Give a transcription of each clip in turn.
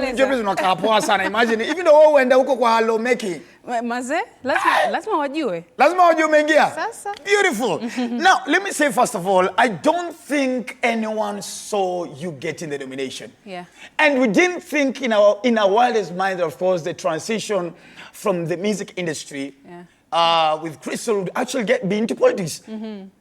Imagine, even though when they go kwa hello making. Maze, lazima wajue. Lazima wajue umeingia. Beautiful. Now, let me say first of all, I don't think anyone saw you getting the nomination. Yeah. And we didn't think in our wildest mind, of course, the transition from the music industry with Crystal would actually be into politics.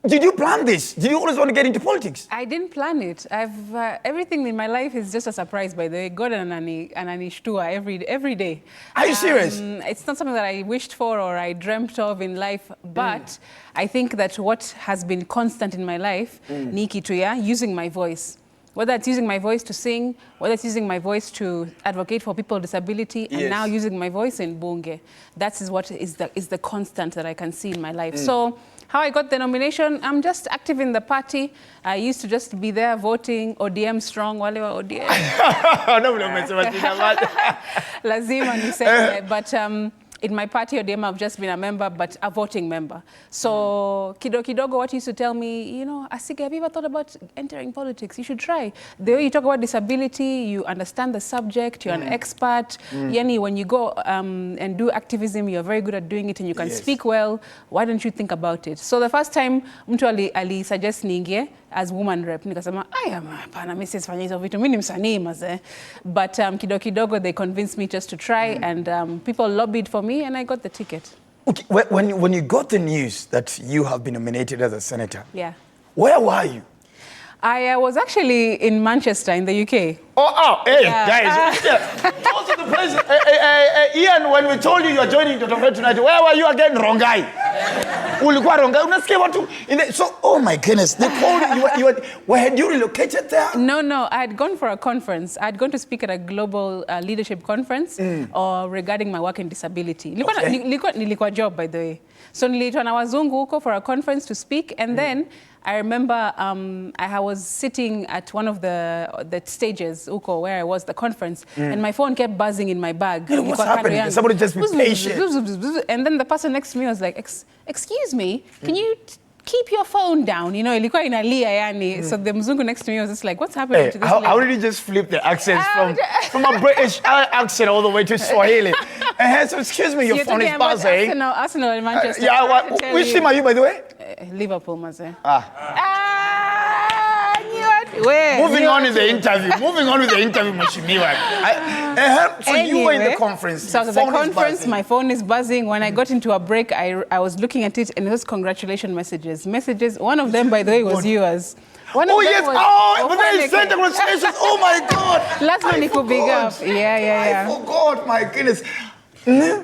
Did you plan this? Did you always want to get into politics? I didn't plan it. Everything in my life is just a surprise, by the way. God and anishtua every day. Are you serious? It's not something that I wished for or I dreamt of in life, but I think that what has been constant in my life, Niki Tuya, using my voice. Whether it's using my voice to sing, whether it's using my voice to advocate for people with disability, and now using my voice in Bunge. That is what is the constant that I can see in my life. So how I got the nomination, I'm just active in the party. I used to just be there voting, ODM strong, wale wa ODM. Lazima niseme, but in my party ODM, I've just been a member, but a voting member. So kidogo, what used to tell me, you know, Asige, have you ever thought about entering politics? You should try. The way you talk about disability, you understand the subject, you're an expert. Yani, when you go and do activism, you're very good at doing it and you can speak well. Why don't you think about it? So the first time, mtu ali suggest niingie as woman rep, nikasema, hapana, mimi sifanye hizo vitu, mimi ni msanii maze. But kidogo, they convinced me just to try, and people lobbied for me, and I got the ticket. Okay, when you got the news that you have been nominated as a senator, where were you? I was actually in Manchester, in the UK. Guys. Those are the places. Ian, when we told you are joining GOtv tonight, where were you again? Rongai. Ulikuwa Rongai. Unasikia watu. So, oh my goodness, they called you. Had you relocated there? No. I had gone for a conference. I had gone to speak at a global leadership conference regarding my work in disability. Nilikuwa job, by the way. So niliitwa na wazungu huko for a conference to speak, and then I remember I was sitting at one of the stages huko where I was, the conference, and my phone kept buzzing in my bag. What's happening? Somebody just be patient. And then the person next to me was like, excuse me, can you keep your phone down? You know, ilikuwa inalia yani. So the mzungu next to me was just like, what's happening to this lady? How did you just flip the accents from a British accent all the way to Swahili? So excuse me, your phone is buzzing. Arsenal in Manchester. Which team are you, by the way? Liverpool, maze. Moving on with the interview, Mheshimiwa. So you were in the conference. So at the conference, my phone is buzzing. When I got into a break, I was looking at it, and it was congratulation messages. One of them, by the way, was yours. But they sent congratulations. Oh my God. Last one, you could big up. Yeah. I forgot, my goodness.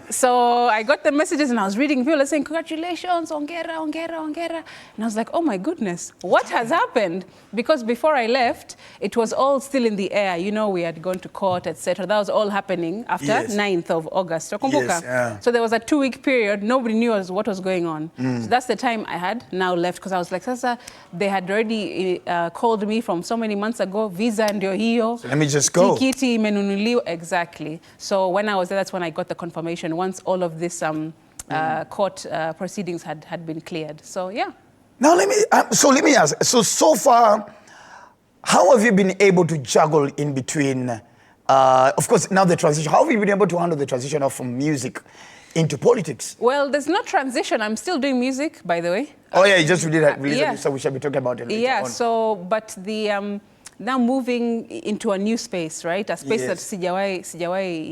So I got the messages and I was reading, people saying, congratulations, ongera. And I was like, oh my goodness, what has happened? Because before I left, it was all still in the air. You know, we had gone to court, etc. That was all happening after 9th of August. So there was a 2-week period. Nobody knew what was going on. So that's the time I had now left, because I was like, Sasa, they had already called me from so many months ago, visa ndio hiyo. So let me just go. Tikiti imenunuliwa. Exactly. So when I was there, that's when I got the confirmation once all of this court proceedings had been cleared. So yeah. Now let me ask. So far, how have you been able to juggle in between? Of course, now the transition. How have you been able to handle the transition from music into politics? Well, there's no transition. I'm still doing music, by the way. Oh yeah, you just released it, so we shall be talking about it later on. So but the now moving into a new space, right? A space that sijawai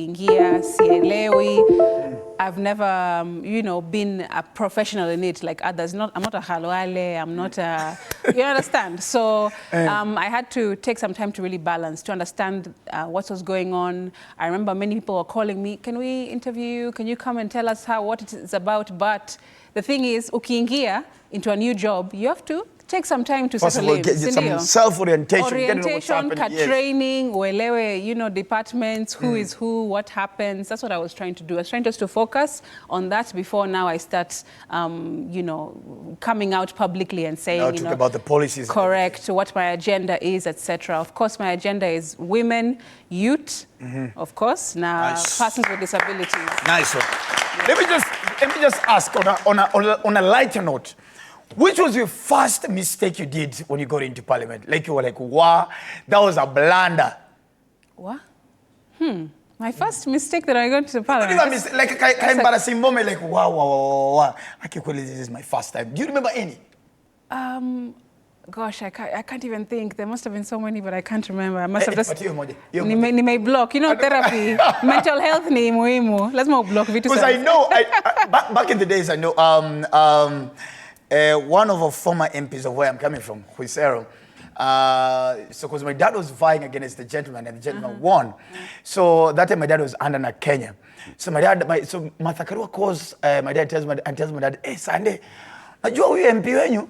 ingia, sielewi. I've never, been a professional in it like others. I'm not a halwale, I'm not a, you understand? So I had to take some time to really balance, to understand what was going on. I remember many people were calling me, can we interview you? Can you come and tell us what it's about? But the thing is, ukiingia into a new job, you have to take some time to settle in. Get some self-orientation. Training, uelewe, departments, who is who, what happens. That's what I was trying to do. I was trying just to focus on that before now I start, coming out publicly and saying, talk about the policies. Correct, what my agenda is, etc. Of course, my agenda is women, youth, of course, now persons with disabilities. Nice one. Let me just ask on a lighter note. Which was your first mistake you did when you got into parliament? Like you were like, wow, that was a blunder. What? My first mistake that I got to Parliament. Like embarrassing moment, like wow. This is my first time. Do you remember any? Gosh, I can't even think. There must have been so many, but I can't remember. I must have just... Ni may block. You know, therapy, mental health ni muhimu. Let's more block. Because I know, back in the days, I know one of our former MPs of where I'm coming from, Huisero, so because my dad was vying against the gentleman and the gentleman won. So that time my dad was under Kenya. So my dad, so Martha Karua calls my dad and tells my dad, hey, Sunday, najua huyu MP wenyu,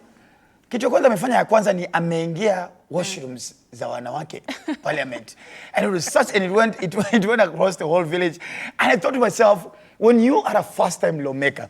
kitu kwanza amefanya ya kwanza ni ameingia washrooms za wanawake parliament. And it was such, and it went across the whole village. And I thought to myself, when you are a first time lawmaker,